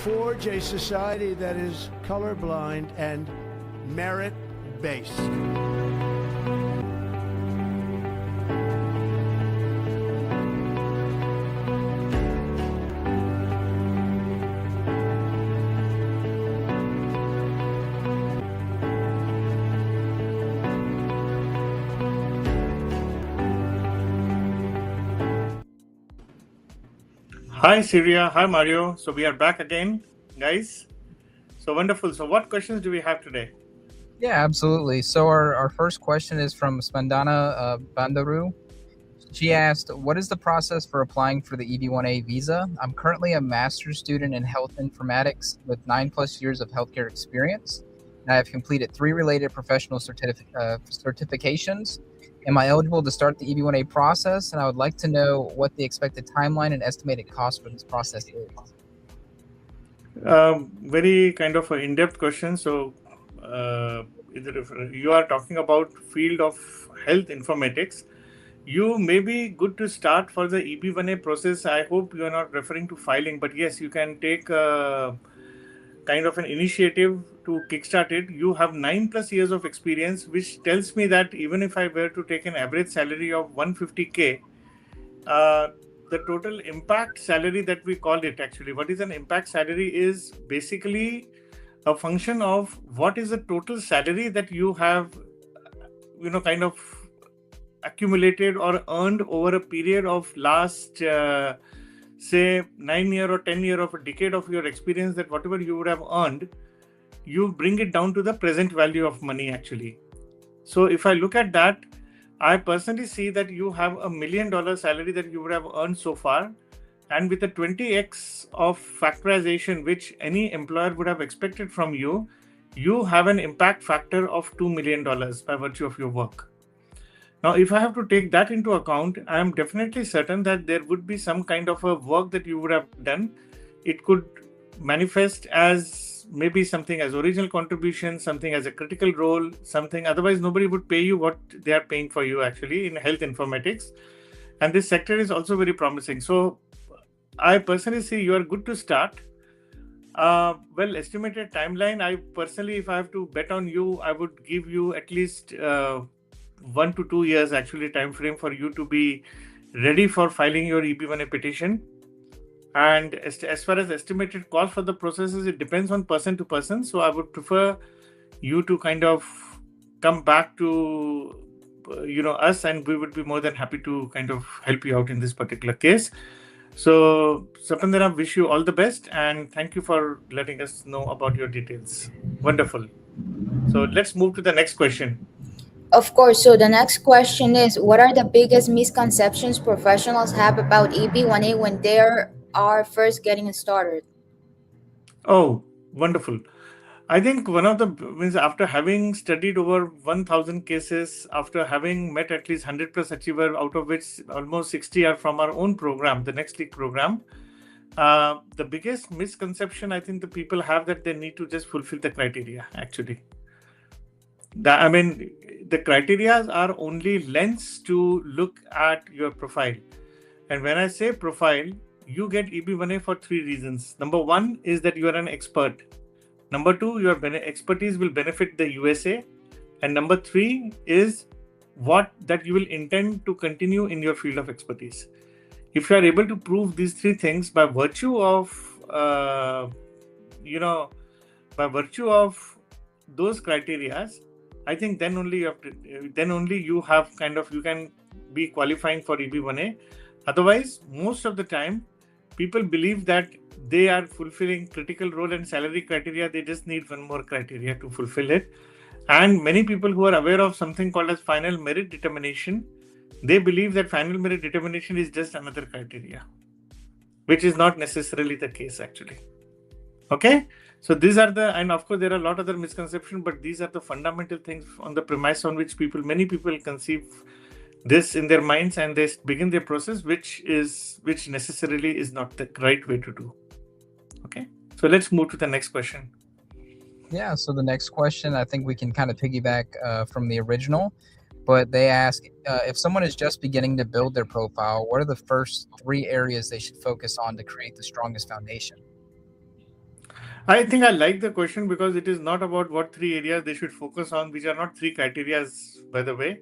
forge a society that is colorblind and merit-based. Hi Syria, hi Mario. So we are back again, guys. So wonderful. So what questions do we have today? Yeah, absolutely. So our first question is from Spandana Bandaru. She asked, what is the process for applying for the EB-1A visa? I'm currently a master's student in health informatics with 9+ years of healthcare experience. I have completed 3 related professional certifications. Am I eligible to start the EB-1A process? And I would like to know what the expected timeline and estimated cost for this process is. Very kind of an in-depth question. So if you are talking about field of health informatics, you may be good to start for the EB-1A process. I hope you are not referring to filing, but yes, you can take kind of an initiative to kickstart it. You have 9+ years of experience, which tells me that even if I were to take an average salary of 150K, the total impact salary that we called it, actually, what is an impact salary is basically a function of what is the total salary that you have, kind of accumulated or earned over a period of last say 9 year or 10 year of a decade of your experience, that whatever you would have earned, you bring it down to the present value of money actually. So if I look at that, I personally see that you have $1 million salary that you would have earned so far, and with a 20x of factorization which any employer would have expected from you, you have an impact factor of $2 million by virtue of your work. Now, if I have to take that into account, I am definitely certain that there would be some kind of a work that you would have done. It could manifest as maybe something as original contribution, something as a critical role, something otherwise nobody would pay you what they are paying for you actually in health informatics. And this sector is also very promising. So I personally see you are good to start. Well, estimated timeline, I personally, if I have to bet on you, I would give you at least 1 to 2 years actually time frame for you to be ready for filing your EB-1A petition. And as far as estimated cost for the processes, it depends on person to person. So I would prefer you to kind of come back to us, and we would be more than happy to kind of help you out in this particular case. So Sapandana, wish you all the best, and thank you for letting us know about your details. Wonderful. So let's move to the next question. Of course. So the next question is, what are the biggest misconceptions professionals have about EB-1A when they are first getting started? Oh, wonderful. I think one of the means, after having studied over 1,000 cases, after having met at least 100+ achiever, out of which almost 60 are from our own program, the Next League program, the biggest misconception I think the people have that they need to just fulfill the criteria actually. The criteria are only lens to look at your profile. And when I say profile, you get EB-1A for 3 reasons. Number 1 is that you are an expert. Number 2, your expertise will benefit the USA. And number 3 is that you will intend to continue in your field of expertise. If you are able to prove these 3 things by virtue of, those criteria, I think then only you can be qualifying for EB-1A. Otherwise, most of the time, people believe that they are fulfilling critical role and salary criteria. They just need one more criteria to fulfill it. And many people who are aware of something called as final merit determination, they believe that final merit determination is just another criteria, which is not necessarily the case actually. Okay. So these are and of course there are a lot of other misconceptions, but these are the fundamental things on the premise on which many people conceive this in their minds, and they begin their process, which necessarily is not the right way to do. Okay. So let's move to the next question. Yeah. So the next question, I think we can kind of piggyback from the original, but they ask if someone is just beginning to build their profile, what are the first 3 areas they should focus on to create the strongest foundation? I think I like the question because it is not about what 3 areas they should focus on, which are not 3 criteria, by the way.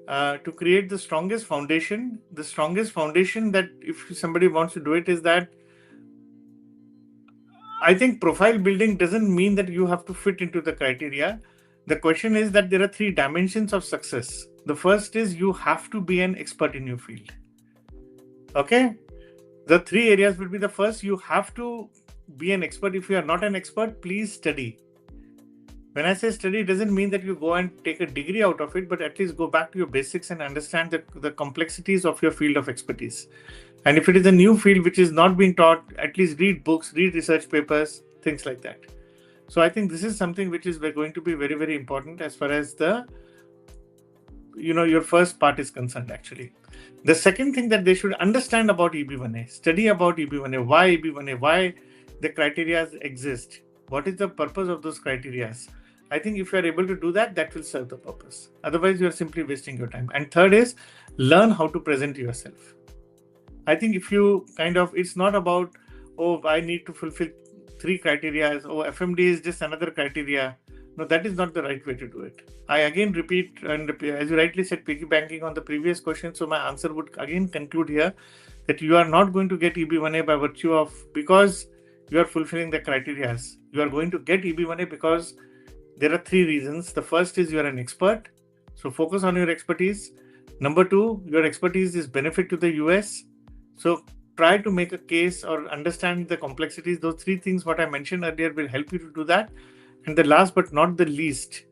To create the strongest foundation that if somebody wants to do it is that I think profile building doesn't mean that you have to fit into the criteria. The question is that there are 3 dimensions of success. The first is you have to be an expert in your field. Okay? The 3 areas will be the first. You have to be an expert. If you are not an expert, please study. When I say study, it doesn't mean that you go and take a degree out of it, but at least go back to your basics and understand the complexities of your field of expertise. And if it is a new field which is not being taught, at least read books, read research papers, things like that. So I think this is something which is going to be very, very important as far as the, your first part is concerned, actually. The second thing that they should understand about EB-1A, study about EB-1A, why EB-1A, why the criteria exist, what is the purpose of those criteria. I think if you are able to do that, that will serve the purpose. Otherwise, you are simply wasting your time. And third is learn how to present yourself. I think if you it's not about, oh, I need to fulfill 3 criteria, oh, FMD is just another criteria. No, that is not the right way to do it. I again repeat, and as you rightly said, piggybacking on the previous question, so my answer would again conclude here that you are not going to get EB-1A by virtue of because you are fulfilling the criteria. You are going to get EB-1A because there are 3 reasons. The first is you are an expert, so focus on your expertise. Number 2, your expertise is benefit to the US. So try to make a case or understand the complexities. Those 3 things what I mentioned earlier will help you to do that. And the last but not the least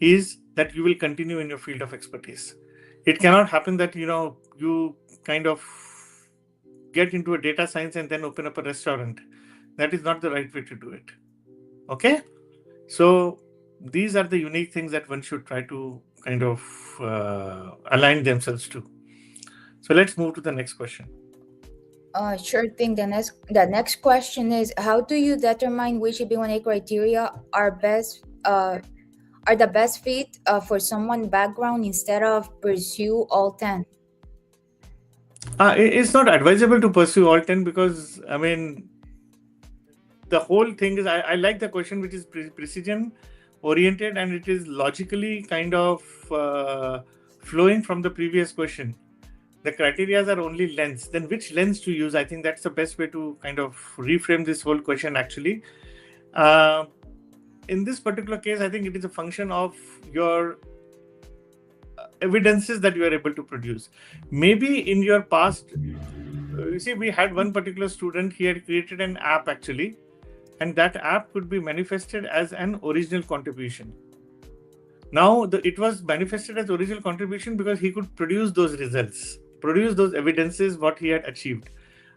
is that you will continue in your field of expertise. It cannot happen that you get into a data science and then open up a restaurant. That is not the right way to do it. Okay? So these are the unique things that one should try to align themselves to. So let's move to the next question. Sure thing. The next question is, how do you determine which EB-1A criteria are the best fit for someone's background instead of pursue all 10? It's not advisable to pursue all 10 because, the whole thing is, I like the question which is precision oriented and it is logically flowing from the previous question. The criteria are only lens. Then which lens to use? I think that's the best way to reframe this whole question actually. In this particular case, I think it is a function of your evidences that you are able to produce. Maybe in your past, you see, we had one particular student, he had created an app actually, and that app could be manifested as an original contribution. Now, it was manifested as original contribution because he could produce those results, produce those evidences, what he had achieved.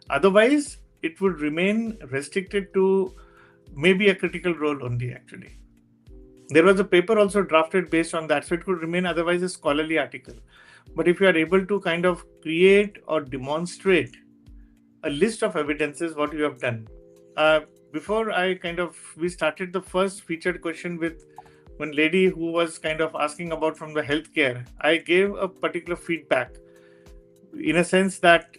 Otherwise, it would remain restricted to maybe a critical role only actually. There was a paper also drafted based on that, so it could remain otherwise a scholarly article. But if you are able to create or demonstrate a list of evidences, what you have done. Before we started the first featured question with one lady who was asking about from the healthcare. I gave a particular feedback in a sense that,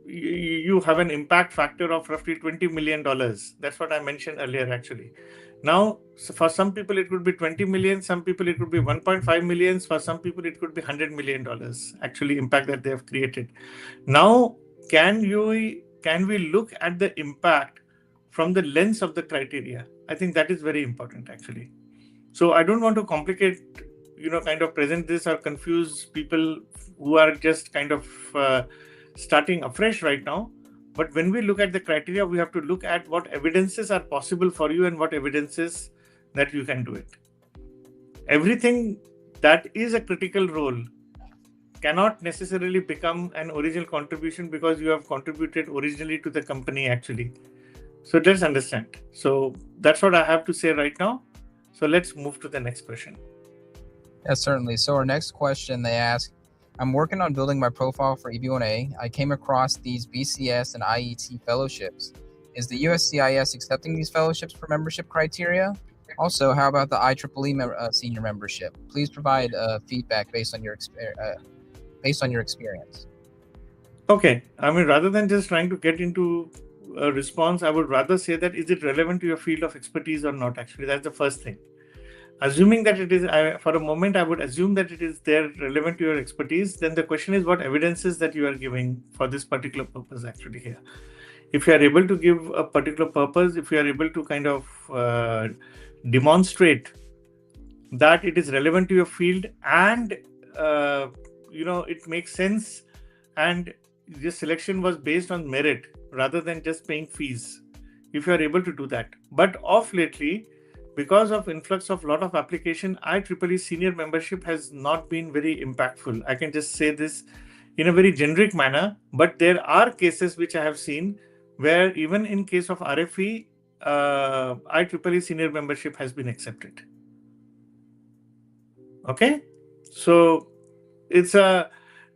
you have an impact factor of roughly $20 million. That's what I mentioned earlier actually. Now, for some people it could be 20 million, some people it could be 1.5 million, for some people it could be $100 million actually impact that they have created. Now, can we look at the impact from the lens of the criteria? I think that is very important actually. So I don't want to complicate, present this or confuse people who are just starting afresh right now. But when we look at the criteria, we have to look at what evidences are possible for you and what evidences that you can do it. Everything that is a critical role cannot necessarily become an original contribution because you have contributed originally to the company actually. So let's understand. So that's what I have to say right now. So let's move to the next question. Yes, certainly. So our next question, they ask, I'm working on building my profile for EB-1A. I came across these BCS and IET fellowships. Is the USCIS accepting these fellowships for membership criteria? Also, how about the IEEE senior membership? Please provide feedback based on your experience. Okay, rather than just trying to get into a response, I would rather say that is it relevant to your field of expertise or not? Actually, that's the first thing. Assuming that it is, for a moment, I would assume that it is there relevant to your expertise. Then the question is what evidences that you are giving for this particular purpose actually here. If you are able to give a particular purpose, if you are able to kind of demonstrate that it is relevant to your field and it makes sense, and this selection was based on merit rather than just paying fees, if you are able to do that. But of lately, because of influx of lot of application, IEEE senior membership has not been very impactful. I can just say this in a very generic manner, but there are cases which I have seen where even in case of RFE, IEEE senior membership has been accepted. Okay, so it's a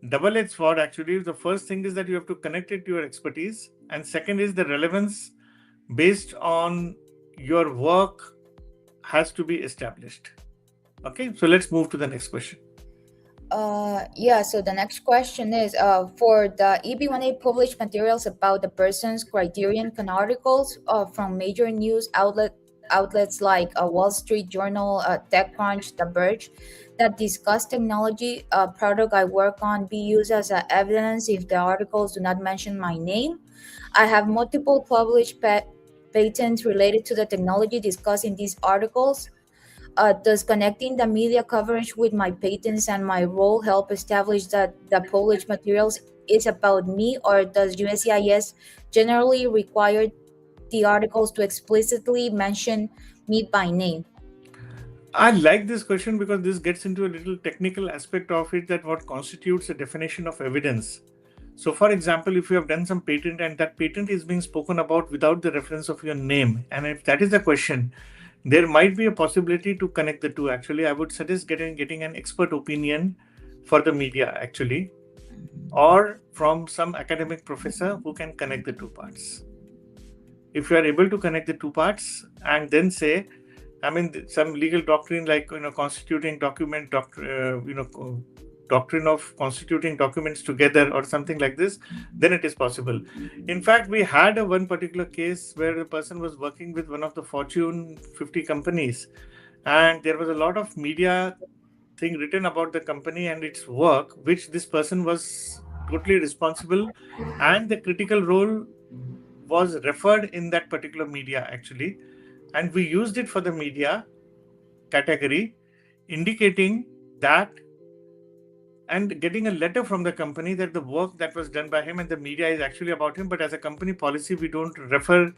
double-edged sword actually. The first thing is that you have to connect it to your expertise, and second is the relevance based on your work has to be established. Okay, so let's move to the next question. So the next question is for the EB-1A published materials about the person's criterion can articles from major news outlets like Wall Street Journal, TechCrunch, The Verge that discuss technology product I work on be used as evidence if the articles do not mention my name. I have multiple published patents related to the technology discussed in these articles. Does connecting the media coverage with my patents and my role help establish that the published materials is about me, or does USCIS generally require the articles to explicitly mention me by name? I like this question because this gets into a little technical aspect of it, that what constitutes a definition of evidence. So for example, if you have done some patent and that patent is being spoken about without the reference of your name, and if that is the question, there might be a possibility to connect the two. Actually, I would suggest getting an expert opinion for the media actually, or from some academic professor who can connect the two parts. If you are able to connect the two parts and then say, some legal doctrine like constituting document doctrine of constituting documents together or something like this, then it is possible. In fact, we had one particular case where the person was working with one of the Fortune 50 companies, and there was a lot of media thing written about the company and its work, which this person was totally responsible, and the critical role was referred in that particular media actually, and we used it for the media category, indicating that and getting a letter from the company that the work that was done by him and the media is actually about him, but as a company policy we don't refer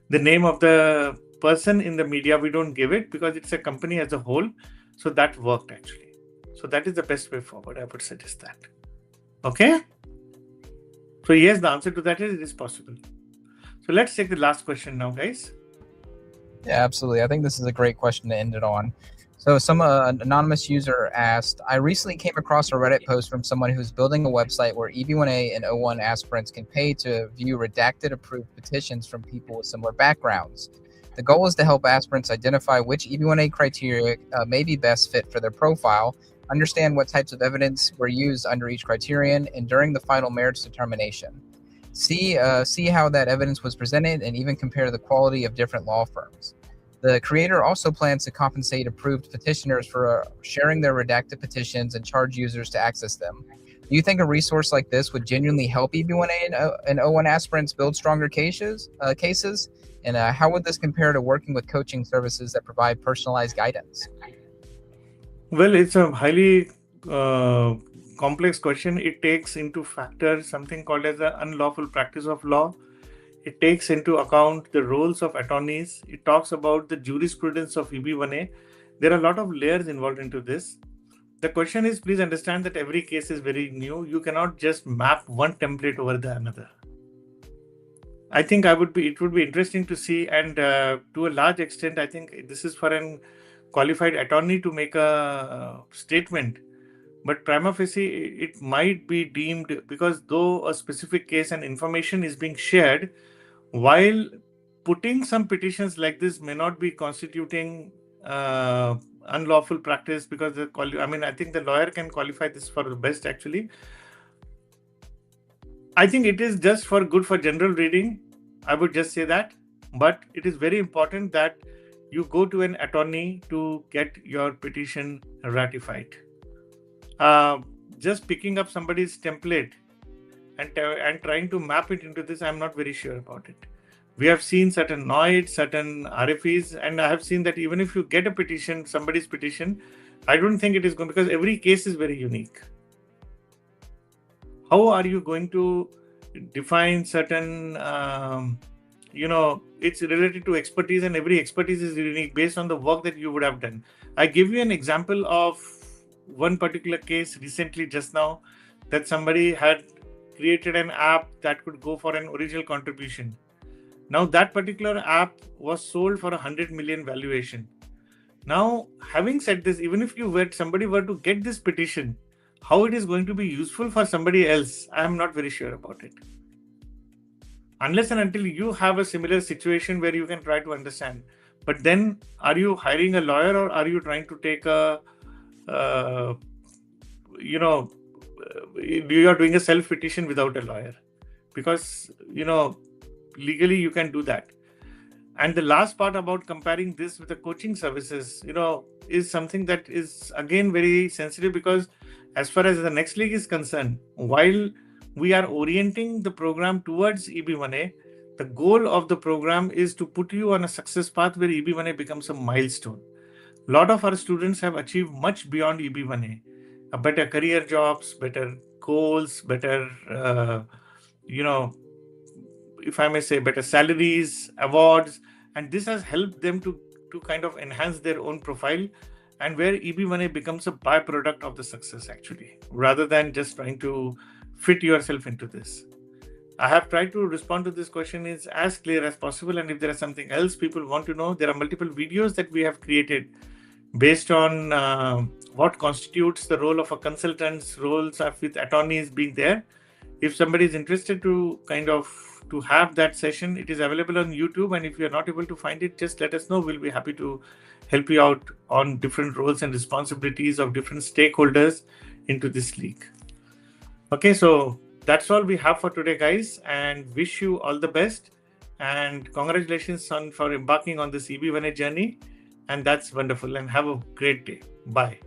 the name of the person in the media, we don't give it because it's a company as a whole. So that worked actually. So that is the best way forward, I would suggest that. Okay, so yes, the answer to that is it is possible. So let's take the last question now, guys. Yeah, absolutely. I think this is a great question to end it on. So some anonymous user asked, I recently came across a Reddit post from someone who's building a website where EB-1A and O1 aspirants can pay to view redacted approved petitions from people with similar backgrounds. The goal is to help aspirants identify which EB-1A criteria may be best fit for their profile, understand what types of evidence were used under each criterion, and during the final merits determination. See how that evidence was presented and even compare the quality of different law firms. The creator also plans to compensate approved petitioners for sharing their redacted petitions and charge users to access them. Do you think a resource like this would genuinely help EB-1A and O1 aspirants build stronger cases? And how would this compare to working with coaching services that provide personalized guidance? Well, it's a highly complex question. It takes into factor something called as the unlawful practice of law. It takes into account the roles of attorneys. It talks about the jurisprudence of EB-1A. There are a lot of layers involved into this. The question is, please understand that every case is very new. You cannot just map one template over the another. I think it would be interesting to see, and to a large extent, I think this is for an qualified attorney to make a statement. But prima facie, it might be deemed, because though a specific case and information is being shared, while putting some petitions like this may not be constituting unlawful practice, because I think the lawyer can qualify this for the best actually. I think it is just good for general reading. I would just say that. But it is very important that you go to an attorney to get your petition ratified. Just picking up somebody's template and trying to map it into this, I'm not very sure about it. We have seen certain NOIDs, certain RFEs, and I have seen that even if you get a petition, somebody's petition, I don't think it is going, because every case is very unique. How are you going to define certain, it's related to expertise, and every expertise is unique based on the work that you would have done. I give you an example of one particular case recently, just now, that somebody had created an app that could go for an original contribution. Now that particular app was sold for 100 million valuation. Now, having said this, even if somebody were to get this petition, how it is going to be useful for somebody else, I am not very sure about it. Unless and until you have a similar situation where you can try to understand. But then, are you hiring a lawyer, or are you trying to take you are doing a self-petition without a lawyer? Because, legally you can do that. And the last part about comparing this with the coaching services, is something that is again very sensitive, because as far as the next league is concerned, while we are orienting the program towards EB-1A, the goal of the program is to put you on a success path where EB-1A becomes a milestone. A lot of our students have achieved much beyond EB-1A, better career jobs, better goals, better, if I may say, better salaries, awards, and this has helped them to kind of enhance their own profile, and where EB-1A becomes a byproduct of the success actually, rather than just trying to fit yourself into this. I have tried to respond to this question is as clear as possible, and if there is something else people want to know, there are multiple videos that we have created based on what constitutes the role of a consultant's roles with attorneys being there. If somebody is interested to to have that session, it is available on YouTube, and if you are not able to find it, just let us know. We'll be happy to help you out on different roles and responsibilities of different stakeholders into this league. Okay, so that's all we have for today, guys, and wish you all the best, and congratulations for embarking on this EB-1A journey, and that's wonderful, and have a great day. Bye.